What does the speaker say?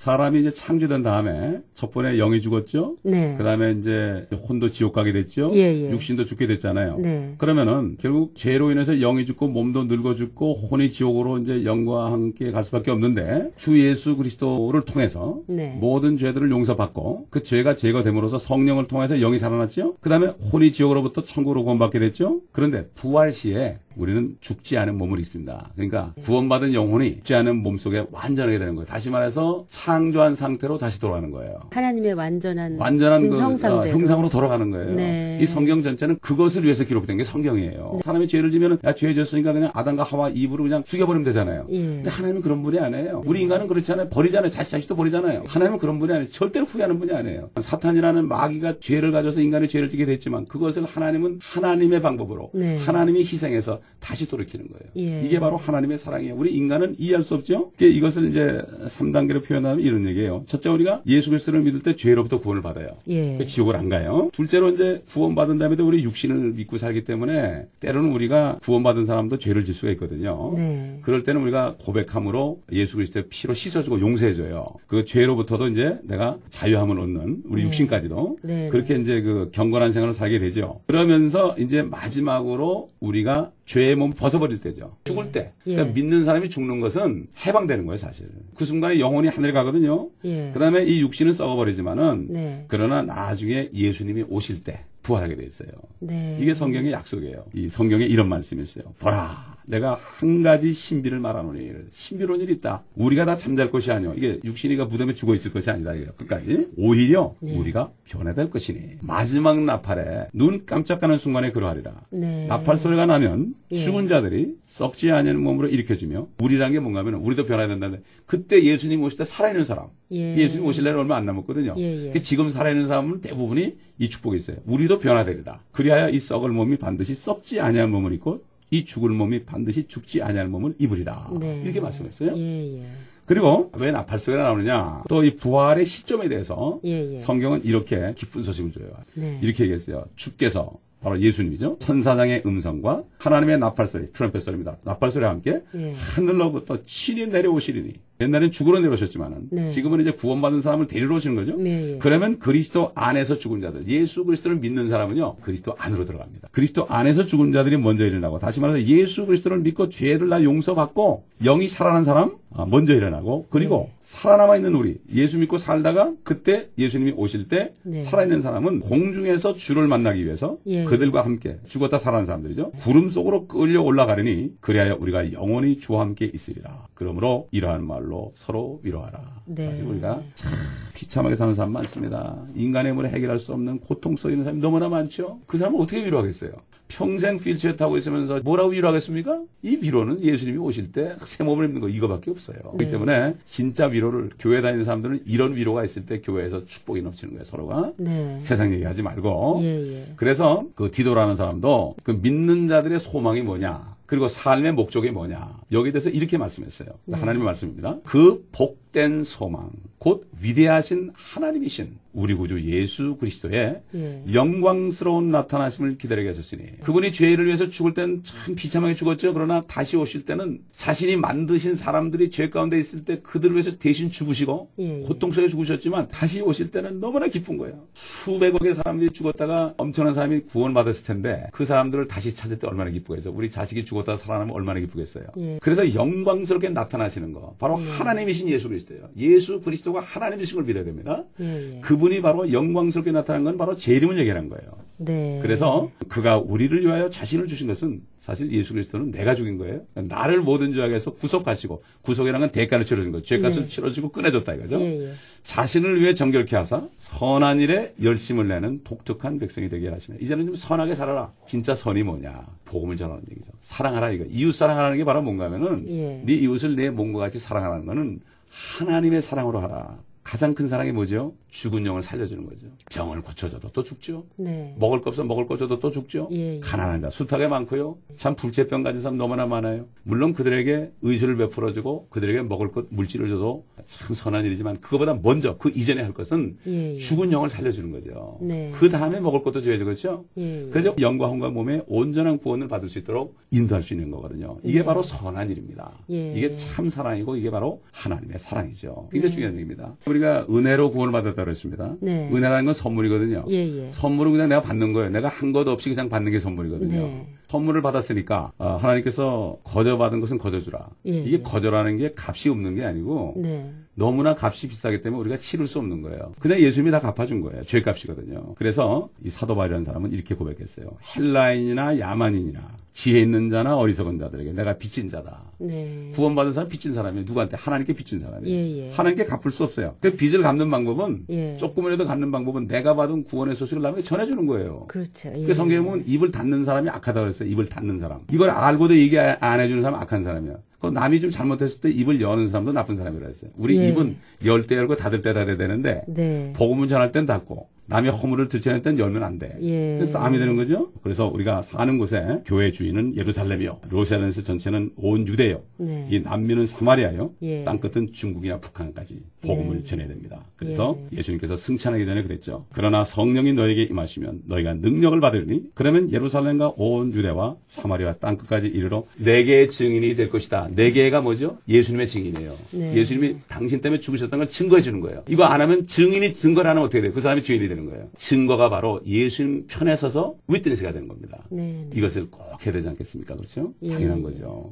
사람이 이제 창조된 다음에 첫 번에 영이 죽었죠. 네. 그다음에 이제 혼도 지옥 가게 됐죠. 예, 예. 육신도 죽게 됐잖아요. 네. 그러면은 결국 죄로 인해서 영이 죽고 몸도 늙어 죽고 혼이 지옥으로 이제 영과 함께 갈 수밖에 없는데 주 예수 그리스도를 통해서 네. 모든 죄들을 용서받고 그 죄가 제거됨으로써 성령을 통해서 영이 살아났죠. 그다음에 혼이 지옥으로부터 천국으로 구원받게 됐죠. 그런데 부활 시에 우리는 죽지 않은 몸을 입습니다. 그러니까 구원받은 영혼이 죽지 않은 몸속에 완전하게 되는 거예요. 다시 말해서 창조한 상태로 다시 돌아가는 거예요. 하나님의 완전한 그 형상으로 돌아가는 거예요. 네. 이 성경 전체는 그것을 위해서 기록된 게 성경이에요. 네. 사람이 죄를 지면 야, 죄 졌으니까 그냥 아담과 하와 이브로 그냥 죽여버리면 되잖아요. 예. 근데 하나님은 그런 분이 아니에요. 우리 인간은 그렇지 않아요. 버리잖아요. 자식도 버리잖아요. 하나님은 그런 분이 아니에요. 절대로 후회하는 분이 아니에요. 사탄이라는 마귀가 죄를 가져서 인간의 죄를 지게 됐지만 그것을 하나님은 하나님의 방법으로 네. 하나님이 희생해서 다시 돌이키는 거예요. 예. 이게 바로 하나님의 사랑이에요. 우리 인간은 이해할 수 없죠. 이것을 이제 3단계로 표현하면 이런 얘기예요. 첫째, 우리가 예수 그리스도를 믿을 때 죄로부터 구원을 받아요. 예. 지옥을 안 가요. 둘째로 이제 구원받은 다음에도 우리 육신을 믿고 살기 때문에 때로는 우리가 구원받은 사람도 죄를 질 수가 있거든요. 네. 그럴 때는 우리가 고백함으로 예수 그리스도의 피로 씻어주고 용서해줘요. 그 죄로부터도 이제 내가 자유함을 얻는 우리 네. 육신까지도 네. 그렇게 이제 그 경건한 생활을 살게 되죠. 그러면서 이제 마지막으로 우리가 죄의 몸을 벗어버릴 때죠. 죽을 때. 그러니까 예. 믿는 사람이 죽는 것은 해방되는 거예요, 사실. 그 순간에 영혼이 하늘에 가거든요. 예. 그 다음에 이 육신은 썩어버리지만은 네. 그러나 나중에 예수님이 오실 때 부활하게 돼 있어요. 네. 이게 성경의 약속이에요. 이 성경에 이런 말씀이 있어요. 보라, 내가 한 가지 신비를 말하노니. 신비로운 일이 있다. 우리가 다 잠잘 것이 아니오. 이게 육신이가 무덤에 죽어 있을 것이 아니다. 끝까지. 오히려 네. 우리가 변화될 것이니. 마지막 나팔에 눈 깜짝하는 순간에 그러하리라. 네. 나팔 소리가 나면 예. 죽은 자들이 썩지 않은 몸으로 일으켜주며 우리란 게 뭔가 하면 우리도 변화해야 된다는데 그때 예수님 오실 때 살아있는 사람. 예. 예수님 오실 날은 얼마 안 남았거든요. 예, 예. 그 지금 살아있는 사람은 대부분이 이 축복이 있어요. 우리도 변화되리라. 그리하여 이 썩을 몸이 반드시 썩지 아니한 몸을 입고 이 죽을 몸이 반드시 죽지 아니할 몸을 입으리라. 네. 이렇게 말씀했어요. 예, 예. 그리고 왜 나팔 소리가 나오느냐. 또 이 부활의 시점에 대해서 예, 예. 성경은 이렇게 기쁜 소식을 줘요. 네. 이렇게 얘기했어요. 주께서 바로 예수님이죠. 천사장의 음성과 하나님의 나팔 소리, 트럼펫 소리입니다. 나팔 소리와 함께 예. 하늘로부터 친히 내려오시리니. 옛날엔 죽으러 내려오셨지만은 네. 지금은 이제 구원받은 사람을 데리러 오시는 거죠. 네, 예. 그러면 그리스도 안에서 죽은 자들, 예수 그리스도를 믿는 사람은요, 그리스도 안으로 들어갑니다. 그리스도 안에서 죽은 자들이 먼저 일어나고, 다시 말해서 예수 그리스도를 믿고 죄를 다 용서받고 영이 살아난 사람 먼저 일어나고, 그리고 살아남아 있는 우리 예수 믿고 살다가 그때 예수님이 오실 때 네. 살아있는 사람은 공중에서 주를 만나기 위해서 예. 그들과 함께 죽었다 살아난 사람들이죠. 구름 속으로 끌려 올라가려니 그리하여 우리가 영원히 주와 함께 있으리라. 그러므로 이러한 말로 서로 위로하라. 네. 사실 우리가 참 비참하게 사는 사람 많습니다. 인간의 힘으로 해결할 수 없는 고통 속에 있는 사람이 너무나 많죠. 그 사람을 어떻게 위로하겠어요? 평생 휠체어 타고 있으면서 뭐라고 위로하겠습니까? 이 위로는 예수님이 오실 때 새 몸을 입는 거 이거밖에 없어요. 그렇기 때문에 진짜 위로를 교회 다니는 사람들은 이런 위로가 있을 때 교회에서 축복이 넘치는 거예요. 서로가. 네. 세상 얘기하지 말고. 예, 예. 그래서 그 디도라는 사람도 그 믿는 자들의 소망이 뭐냐. 그리고 삶의 목적이 뭐냐. 여기에 대해서 이렇게 말씀했어요. 하나님의 말씀입니다. 그 복된 소망, 곧 위대하신 하나님이신 우리 구주 예수 그리스도의 예. 영광스러운 나타나심을 기다리게 하셨으니 그분이 죄를 위해서 죽을 때는 참 비참하게 죽었죠. 그러나 다시 오실 때는 자신이 만드신 사람들이 죄 가운데 있을 때 그들을 위해서 대신 죽으시고 예, 예. 고통 속에 죽으셨지만 다시 오실 때는 너무나 기쁜 거예요. 수백억의 사람들이 죽었다가 엄청난 사람이 구원받았을 텐데 그 사람들을 다시 찾을 때 얼마나 기쁘겠어요. 우리 자식이 죽었다가 살아나면 얼마나 기쁘겠어요. 예. 그래서 영광스럽게 나타나시는 거 바로 하나님이신 예수 그리스도예요. 예수 그리스도가 하나님이신 걸 믿어야 됩니다. 예, 예. 그분이 바로 영광스럽게 나타난 건 바로 제 이름을 얘기하는 거예요. 네. 그래서 그가 우리를 위하여 자신을 주신 것은 사실 예수 그리스도는 내가 죽인 거예요. 나를 모든 죄악에서 구속하시고 구속이라는 건 대가를 치러준 거죠. 죄값을 네. 치러주고 끊어줬다 이거죠. 예, 예. 자신을 위해 정결케 하사 선한 일에 열심을 내는 독특한 백성이 되게 하시며 이제는 좀 선하게 살아라. 진짜 선이 뭐냐. 복음을 전하는 얘기죠. 사랑하라 이거. 이웃 사랑하라는 게 바로 뭔가 하면은 예. 네 이웃을 내 몸과 같이 사랑하라는 거는 하나님의 사랑으로 하라. 가장 큰 사랑이 뭐죠? 죽은 영을 살려주는 거죠. 병을 고쳐줘도 또 죽죠. 네. 먹을 거 없어 먹을 거 줘도 또 죽죠. 예, 예. 가난한 자 숱하게 많고요. 참 불치병 가진 사람 너무나 많아요. 물론 그들에게 의술을 베풀어주고 그들에게 먹을 것 물질을 줘도 참 선한 일이지만 그거보다 먼저 그 이전에 할 것은 예, 예. 죽은 영을 살려주는 거죠. 네. 그 다음에 먹을 것도 줘야죠. 그렇죠? 예, 예. 그래서 영과 혼과 몸의 온전한 구원을 받을 수 있도록 인도할 수 있는 거거든요. 이게 네. 바로 선한 일입니다. 예. 이게 참 사랑이고 이게 바로 하나님의 사랑이죠. 이게 네. 중요한 얘기입니다. 우리가 은혜로 구원을 받았다고 그랬습니다. 네. 은혜라는 건 선물이거든요. 예, 예. 선물은 그냥 내가 받는 거예요. 내가 한 것 없이 그냥 받는 게 선물이거든요. 네. 선물을 받았으니까 하나님께서 거저받은 것은 거저주라. 예, 이게 예. 거저라는 게 값이 없는 게 아니고 네. 너무나 값이 비싸기 때문에 우리가 치를 수 없는 거예요. 그냥 예수님이 다 갚아준 거예요. 죄값이거든요. 그래서 이 사도 바울이라는 사람은 이렇게 고백했어요. 헬라인이나 야만인이나 지혜 있는 자나 어리석은 자들에게 내가 빚진 자다. 네. 구원받은 사람 빚진 사람이에요. 누구한테? 하나님께 빚진 사람이에요. 예, 예. 하나님께 갚을 수 없어요. 그 빚을 갚는 방법은 예. 조금이라도 갚는 방법은 내가 받은 구원의 소식을 남에게 전해주는 거예요. 그렇죠. 예. 그 성경에 보면 입을 닫는 사람이 악하다고 했어요. 입을 닫는 사람. 이걸 알고도 얘기 안 해주는 사람은 악한 사람이야. 그 남이 좀 잘못했을 때 입을 여는 사람도 나쁜 사람이라 했어요. 우리 예. 입은 열 때 열고 닫을 때 닫아야 되는데 네. 복음을 전할 땐 닫고 남의 허물을 들춰낼 땐 열면 안 돼. 예. 그래서 싸움이 되는 거죠. 그래서 우리가 사는 곳에 교회 주인은 예루살렘이요. 로셀렌스 전체는 온 유대요. 네. 이 남미는 사마리아요. 예. 땅끝은 중국이나 북한까지 복음을 네. 전해야 됩니다. 그래서 예. 예수님께서 승천하기 전에 그랬죠. 그러나 성령이 너에게 임하시면 너희가 능력을 받으리니 그러면 예루살렘과 온 유대와 사마리아 땅끝까지 이르러 네 개의 증인이 될 것이다. 네 개가 뭐죠? 예수님의 증인이에요. 네. 예수님이 당신 때문에 죽으셨다는 걸 증거해 주는 거예요. 이거 안 하면 증인이 증거를 안 하면 어떻게 돼요? 그 사람이 주인이 되는 거예요. 증거가 바로 예수님 편에 서서 위트니스가 되는 겁니다. 네. 네. 이것을 꼭 해야 되지 않겠습니까? 그렇죠? 예. 당연한 거죠.